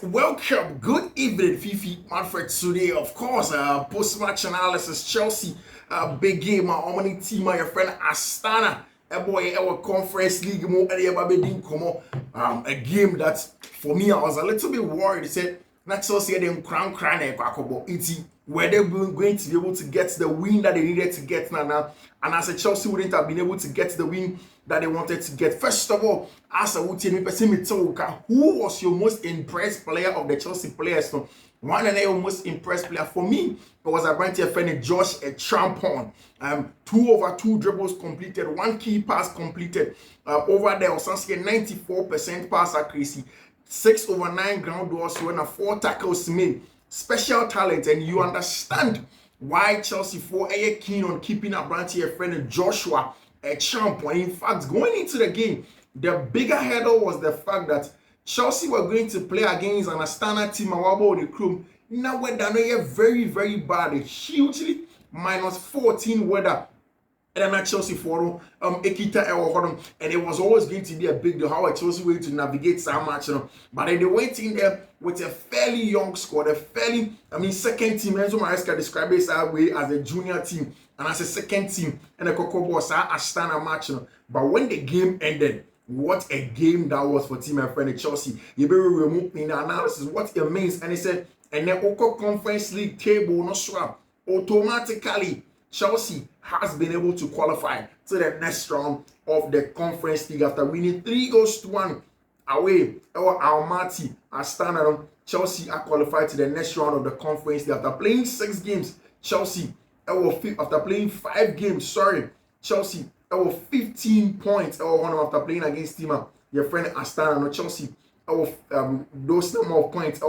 Welcome. Good evening, Fiifi-Manfred. Today, of course, post-match analysis. Chelsea, big game. My only team, my friend Astana. A boy, our conference league. A game that for me, I was a little bit worried. He said, "Not Chelsea them crown were they going to be able to get the win that they needed to get now? And as a Chelsea wouldn't have been able to get the win that they wanted to get. First of all, as a who was your most impressed player of the Chelsea players? So one and a most impressed player for me, it was a brand friend Josh Champon. 2/2 dribbles completed, one key pass completed. Over there, was 94% pass accuracy, 6/9 ground duels, 4 tackles made. Special talent, and you understand why Chelsea for a keen on keeping a branch here friend Joshua a champ. In fact, going into the game, the bigger hurdle was the fact that Chelsea were going to play against an 1ASTANA team awabo the crew. Now we're done very, very bad, hugely -14 weather. And then Chelsea for Ekita and it was always going to be a big deal how Chelsea were to navigate some match, but then they went in there with a fairly young squad, second team. Enzo Maresca described it as a junior team and as a second team, and the Kokobo was Astana match. But when the game ended, what a game that was for team and friend Chelsea. You better remove in the analysis what it means, and he said, and the Oko Conference League table no swap automatically. Chelsea has been able to qualify to the next round of the Conference League after winning 3-1 away. Almaty Astana. Chelsea are qualified to the next round of the Conference League after playing 6 games. Chelsea after playing 5 games. Chelsea 15 points. After playing against your friend Astana. No Chelsea. Those number of points.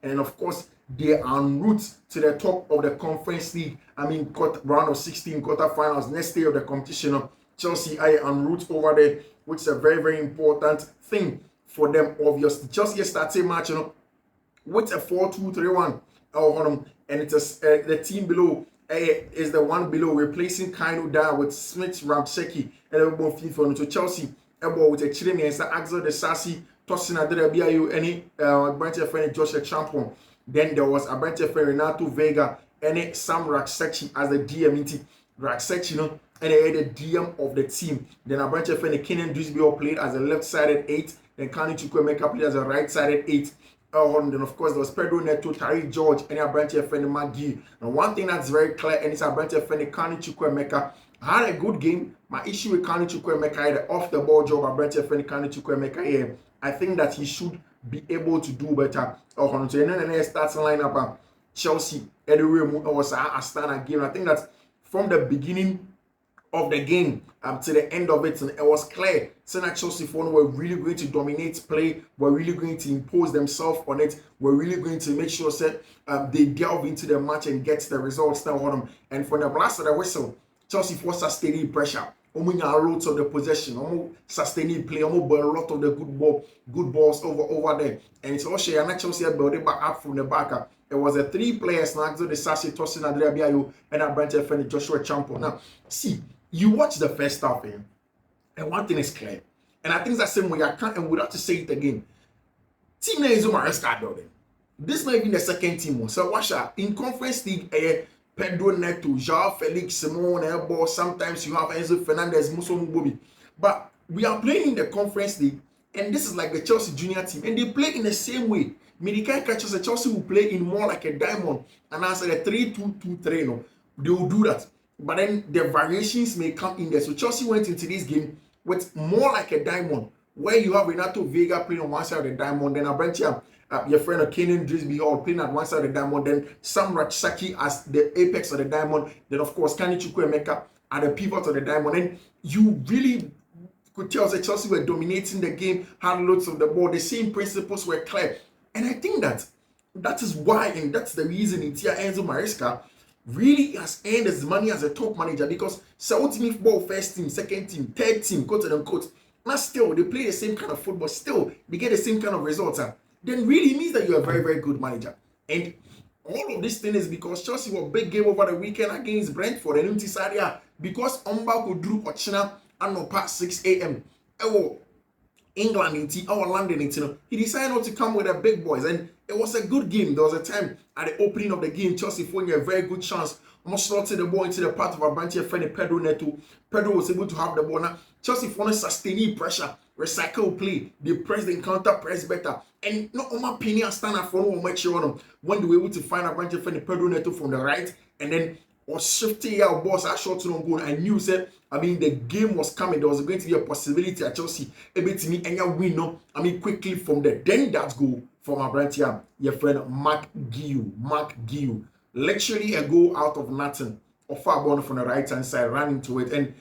And of course, they are en route to the top of the Conference League. Round of 16 quarterfinals, next day of the competition. Chelsea are en route over there, which is a very, very important thing for them, obviously. Chelsea started match, with a 4-2-3-1. And it's the team below is the one below, replacing Kaino Da with Smith Ramseki and everyone FIFA. So Chelsea, with a Chiremi and Axel de Sassi, Tosina de Biayu, any branch friend Joshua Champon. Then there was a branch friend Renato Vega and Sam Raksechi as the DM. Raksechi, and they had the DM of the team. Then a branch friend Kenan Drisby played as a left-sided 8. Then Kani Chukwemeka played as a right-sided 8. Then of course there was Pedro Neto, Tariq George, and a branch friend Maggie. And one thing that's very clear, and it's a branch friend Kani Chukwemeka had a good game. My issue with Kani Chukwemeka, the off the ball job, a branch friend Kani Chukwemeka here. I think that he should be able to do better. And then starts lineup Chelsea, was Astana game. I think that from the beginning of the game to the end of it, and it was clear that Chelsea were really going to dominate play, were really going to impose themselves on it, were really going to make sure that they delve into the match and get the results now. And for the blast of the whistle, Chelsea was sustaining pressure. Loads of the possession, sustaining play, a lot of the good balls over there. And it's also a Chelsea building back up from the back. It was a 3 players, Nagzo de Sassi, Tosin Adriabiayo, and a branch friend Joshua Champo. Now, see, you watch the first half, and one thing is clear. And I think that's the same way I can't, and without to say it again. Team Enzo Maresca building. This might be the second team. So, watch out. In Conference League, Pedro Neto, João Felix, Simone, Elbo, sometimes you have Enzo Fernandez, Muso Mubobi. But we are playing in the Conference League, and this is like the Chelsea junior team, and they play in the same way. Medikai catches Chelsea will play in more like a diamond, and as a 3-2-2-3, they will do that. But then the variations may come in there. So Chelsea went into this game with more like a diamond, where you have Renato Vega playing on one side of the diamond, then a branch your friend Kenan Drisby playing at one side of the diamond, then Sam Raksechi as the apex of the diamond, then of course Kani Chukwemeka at the pivot of the diamond. And you really could tell that Chelsea were dominating the game, had loads of the ball, the same principles were clear. And I think that is why, and that's the reason Enzo Maresca really has earned his money as a top manager, because South team football, first team, second team, third team, quote unquote, now still they play the same kind of football, still they get the same kind of results. Then really means that you're a very, very good manager. And all of this thing is because Chelsea were big game over the weekend against Brentford and Sadia, because Omba could drew Ochina and no past 6 a.m. England in our London in he decided not to come with the big boys, and it was a good game. There was a time at the opening of the game, Chelsea found a very good chance. Almost slotted the ball into the part of our branch friend Pedro Neto. Pedro was able to have the ball. Now Chelsea found sustaining pressure, recycle play, they press the counter press better, and not on my penny and stand for no much on them when they were able to find a branch friend Pedro Neto from the right, and then was shifting our balls at short to goal. I knew said, I mean, the game was coming. There was going to be a possibility at Chelsea able to meet any win. No, I mean, quickly from there. Then that goal from our branch here, your friend Mark Giu. Literally a goal out of nothing. Or far ball from the right hand side, ran into it. And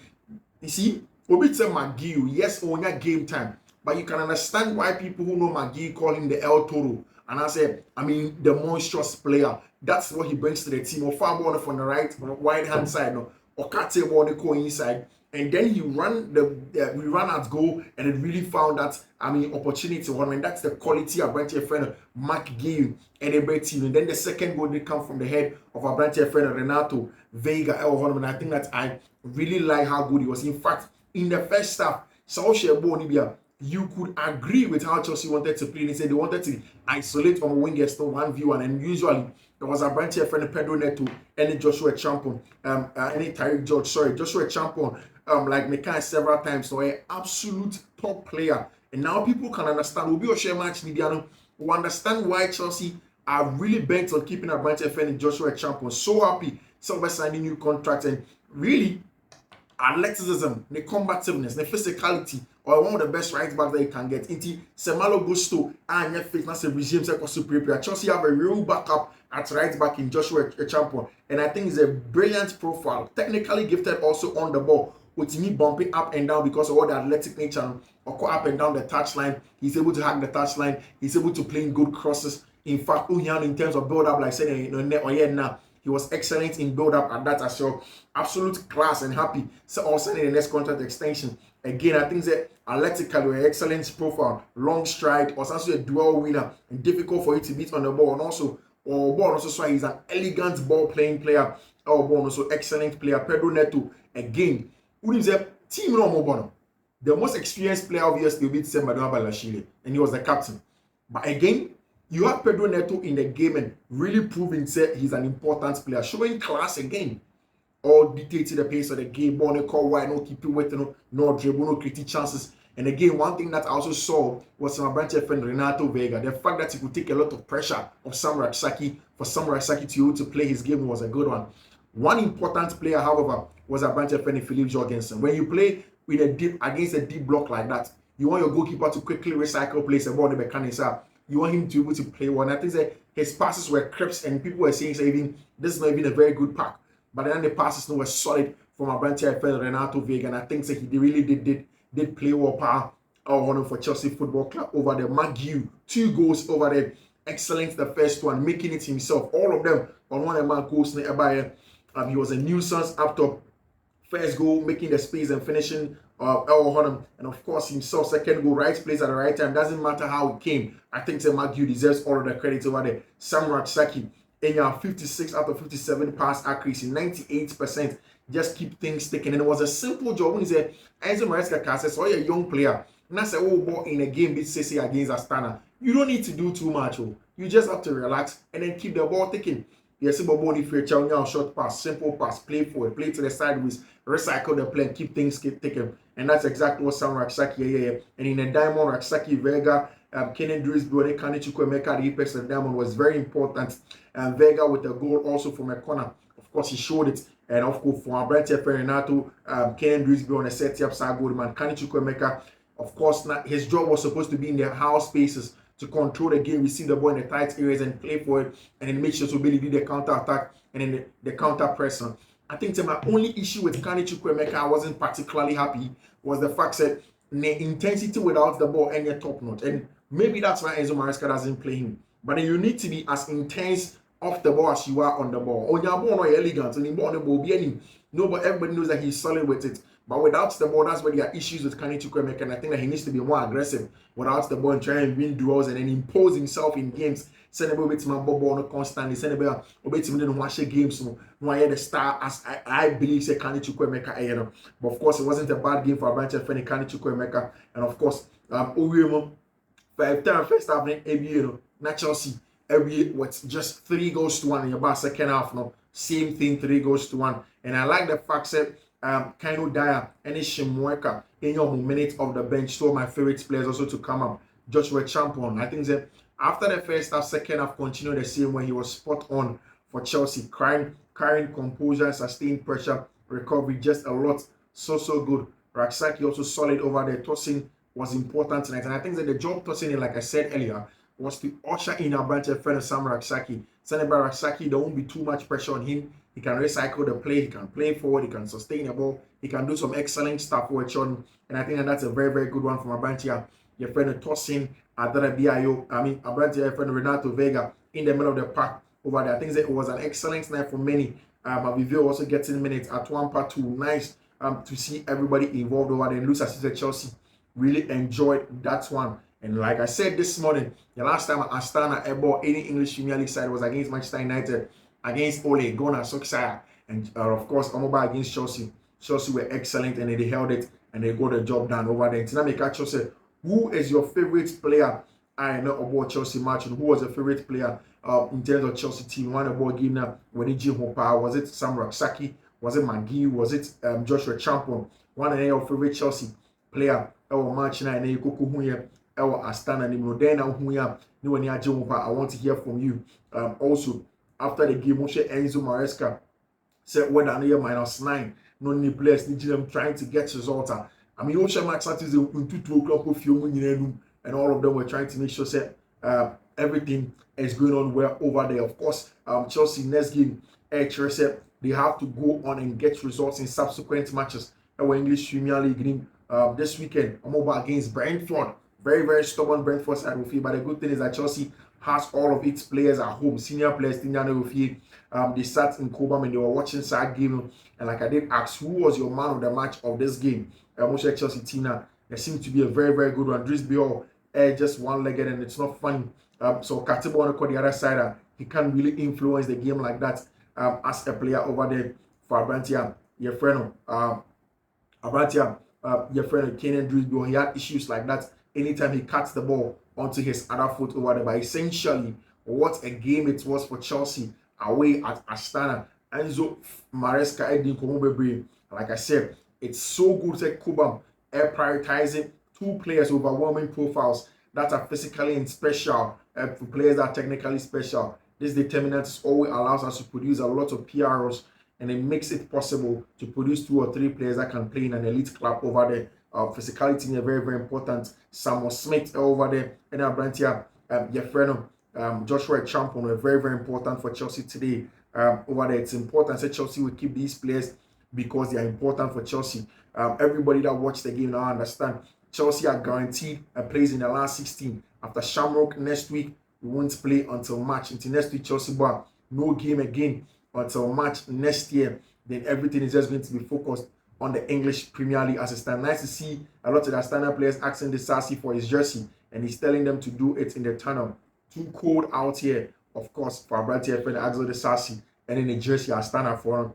you see, Obita McGill, yes, on your game time. But you can understand why people who know McGill call him the El Toro. And I said, I mean, the monstrous player. That's what he brings to the team. Or far ball from the right hand side, no, or cut the ball go inside, and then he ran we ran at goal, and it really found that opportunity. And that's the quality of branch friend Mark Gill and a great team. And then the second goal did come from the head of our branch friend Renato Vega. And I think that I really like how good he was. In fact, in the first half, you could agree with how Chelsea wanted to play. They said they wanted to isolate on wingers to 1v1, and usually there was a branch here friend Pedro Neto and Joshua Champion, Joshua Champion, like Mekai several times. So an absolute top player. And now people can understand. We'll be a share match, Nidiano. We understand why Chelsea are really bent on keeping a branch here friend Joshua Champion. So happy, so signing new contract, and really athleticism, the combativeness, the physicality, or one of the best right back that you can get. Into Semalo Gusto and your fitness regime superior. Chelsea have a real backup at right back in Joshua Champion, and I think he's a brilliant profile, technically gifted also on the ball, with me bumping up and down because of all the athletic nature, or up and down the touchline. He's able to hack the touchline. He's able to play in good crosses. In fact, in terms of build up, like saying now. He was excellent in build-up at that as well. Absolute class and happy. So also in the next contract extension. Again, I think that athletically, an excellent profile, long stride, was also a dual winner, and difficult for you to beat on the ball. And also, so he's an elegant ball-playing player. Also excellent player. Pedro Neto, again, who is a team no. The most experienced player obviously will be Sembadona Balashile, and he was the captain. But again, you have Pedro Neto in the game and really proving that he's an important player, showing class again. All dictating the pace of the game, ball no call wide, no keep it wet, no dribble, no creative chances. And again, one thing that I also saw was my branch friend Renato Vega. The fact that he could take a lot of pressure of Sam Raksaki, for Sam Raksaki to play his game was a good one. One important player, however, was our branch friend Philip Jorgensen. When you play with against a deep block like that, you want your goalkeeper to quickly recycle plays and ball the mechanics up. You want him to be able to play one. I think that his passes were crisp, and people were saying this is not even a very good pack. But then the passes were solid from our branch friend Renato Vega, and I think that he really did play well for Chelsea Football Club over the McGill. 2 goals over there. Excellent the first one, making it himself. All of them on one of my goals nearby. He was a nuisance up top. First goal, making the space and finishing and of course himself, second goal, right place at the right time. Doesn't matter how it came. I think that McGill deserves all of the credit over there. Sam Raksaki, in your 56 out of 57 pass accuracy, 98%. Just keep things sticking. And it was a simple job. When he said, Enzo Maresca says, oh, you're a young player. And I said, oh, boy, in a game against 1ASTANA, you don't need to do too much. You just have to relax and then keep the ball ticking. Yes, if you're short pass, simple pass, play forward, play to the sideways, recycle the play, and keep things ticking. And that's exactly what Sam Raksaki, and in the diamond, Raksaki, Vega, Kenan Drisbro, Kane Chukwuemeka, the apex of the diamond was very important. And Vega with the goal also from a corner. Of course, he showed it. And of course, for our brand Renato, Kenan Drisbro on a set up side goal man, Kane Chukwuemeka, of course, his job was supposed to be in the house spaces to control the game, receive the ball in the tight areas and play for it, and then make sure to really do the counter attack and then the counter press. I think that my only issue with Kane Chukwuemeka, I wasn't particularly happy, was the fact that the intensity without the ball and your top notch. And maybe that's why Enzo Maresca doesn't play him. But then you need to be as intense off the ball as you are on the ball. On your ball, no elegant, and in ball, no ball, no, but everybody knows that he's solid with it. But without the ball, that's where there are issues with Kane Chukwuemeka, and I think that he needs to be more aggressive without the ball and try and win duels and then impose himself in games. Send a bit to my ball constantly. Send a bit to me to watch games. No, I had the star as I believe say Kane Chukwuemeka. But of course, it wasn't a bad game for Abranche Feni Kane Chukwuemeka, and of course, Owemo 5-time first half in not Chelsea. Every what just 3-1 in your bar second half. No, same thing, 3-1. And I like the fact that Kaino Dyer and Shimweka in your minutes of the bench. So my favorite players also to come up. Joshua Champion. I think that after the first half, second half continued the same way. He was spot on for Chelsea. Carrying composure, sustained pressure, recovery, just a lot. So good. Raksaki also solid over there. Tossing was important tonight. And I think that the job tossing, like I said earlier, was to usher in our branch of friend Sam Raksaki. Saneba Raksaki, there won't be too much pressure on him. He can recycle the play, he can play forward, he can sustain the ball, he can do some excellent stuff with Chon. And I think that that's a very good one from Abrantia. Your friend tossing Adara Bio, Abrantia, your friend Renato Vega in the middle of the park over there. I think that it was an excellent night for many. Avivio also getting minutes at 1-2. Nice to see everybody involved over there. And looks as if Chelsea really enjoyed that one. And like I said this morning, the last time Astana ever any English Premier League side was against Manchester United, against Ole Gunnar Solskjaer, and of course Omoba against Chelsea. Chelsea were excellent and they held it and they got the job done over there. Tinamika Chelsea, who is your favorite player? I know about Chelsea match, and who was your favorite player in terms of Chelsea team? One about game now when he Hopa, was it Sam Raksaki? Was it McGee? Was it Joshua Champion? One of your favorite Chelsea player our match now and you could here. 1ASTANA and then I want to hear from you. Also, after the game, Enzo Maresca said whether -9, no new players need them trying to get results. I mean, Osha Max is in 2 o'clock of and all of them were trying to make sure that everything is going on well over there. Of course, Chelsea next game, said they have to go on and get results in subsequent matches. Our English Premier League this weekend, I'm over against Brentford. Very stubborn Brentford side will feel. But the good thing is that Chelsea has all of its players at home, senior players. They sat in Cobham and they were watching side game. And like I did ask, who was your man of the match of this game? Chelsea team now. There seems to be a very good one. Dries Biol, just one-legged and it's not funny. So Katiba on the other side, he can't really influence the game like that as a player over there for Abrantia. Your friend, Abrantia, your friend Kenan Dries Biol, he had issues like that anytime he cuts the ball onto his other foot over there. But essentially, what a game it was for Chelsea away at Astana. Enzo Maresca, Edin Komobebre. Like I said, it's so good that Cobham are prioritizing 2 players, overwhelming profiles that are physically and special, for players that are technically special. This determinant always allows us to produce a lot of PROs, and it makes it possible to produce 2 or 3 players that can play in an elite club over there. Physicality is very important. Samuel Smith over there, and Abrantia, your friend Joshua Champion were very important for Chelsea today. Over there, it's important that Chelsea will keep these players because they are important for Chelsea. Everybody that watched the game now understand Chelsea are guaranteed a place in the last 16. After Shamrock next week, we won't play until March. Until next week, Chelsea bar no game again until March next year. Then everything is just going to be focused on the English Premier League as it stands. Nice to see a lot of the standard players asking the Sassy for his jersey, and he's telling them to do it in the tunnel. Too cold out here, of course, for Abrantia friend Axel the Sassy, and in the jersey Astana for him.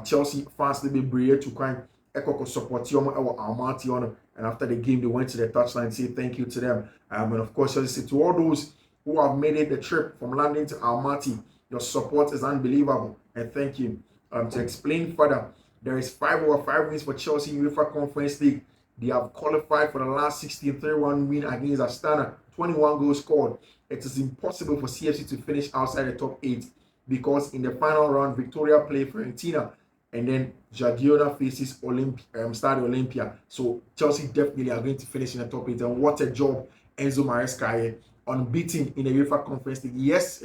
Chelsea fans they be brave to kind of support Almaty, and after the game they went to the touchline and say thank you to them. And of course, Chelsea, to all those who have made it the trip from London to Almaty, your support is unbelievable, and thank you. To explain further, there is 5 over 5 wins for Chelsea in UEFA Conference League. They have qualified for the last 16-3-1 win against Astana, 21 goals scored. It is impossible for CFC to finish outside the top 8 because in the final round, Victoria play Fiorentina and then Jagiona faces Stade Olympia. So Chelsea definitely are going to finish in the top 8. And what a job Enzo Maresca, unbeaten in the UEFA Conference League. Yes,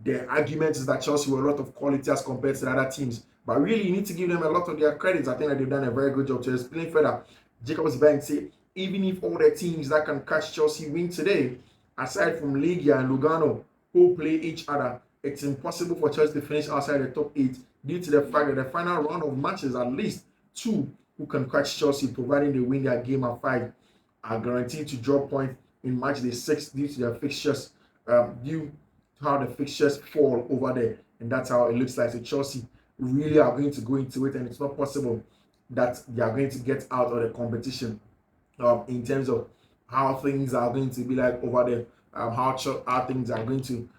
the argument is that Chelsea were a lot of quality as compared to the other teams. But really, you need to give them a lot of their credits. I think that they've done a very good job. To explain further, Jacobs Bank say, even if all the teams that can catch Chelsea win today, aside from Legia and Lugano, who play each other, it's impossible for Chelsea to finish outside the top 8 due to the fact that the final round of matches, at least two who can catch Chelsea, providing they win their game at 5, are guaranteed to draw points in match day 6 due to their fixtures, due to how the fixtures fall over there. And that's how it looks like. So Chelsea really are going to go into it, and it's not possible that they are going to get out of the competition in terms of how things are going to be like over there, how things are going to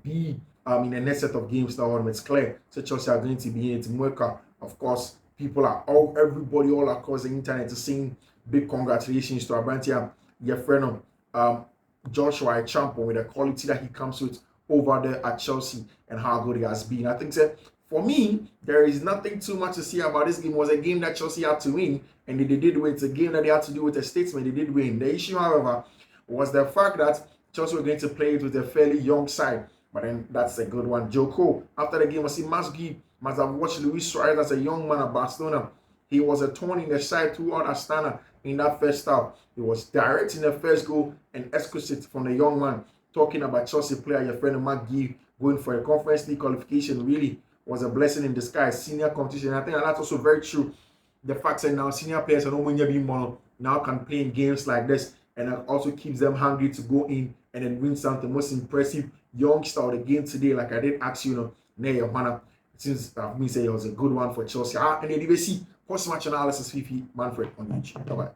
be in the next set of games now. It's clear. So Chelsea are going to be in it. Mweka, of course, everybody all across the internet is saying big congratulations to Abrantia, your friend Joshua Champion, with the quality that he comes with over there at Chelsea and how good he has been. I think that for me, there is nothing too much to say about this game. It was a game that Chelsea had to win, and they did win. It's a game that they had to do with a statement. They did win. The issue, however, was the fact that Chelsea were going to play it with a fairly young side. But then that's a good one. Joko, after the game, I see must have watched Luis Suarez as a young man at Barcelona. He was a thorn in the side throughout Astana in that first half. He was direct in the first goal and exquisite from the young man. Talking about Chelsea player, your friend McGee, going for a Conference League qualification really was a blessing in disguise. Senior competition. I think that's also very true. The fact that now senior players now can play in games like this, and it also keeps them hungry to go in and then win something. Most impressive youngster of the game today, like I did ask you, Neymar, since me say it was a good one for Chelsea. And then you see post-match analysis, Fiifi-Manfred on YouTube. Bye-bye.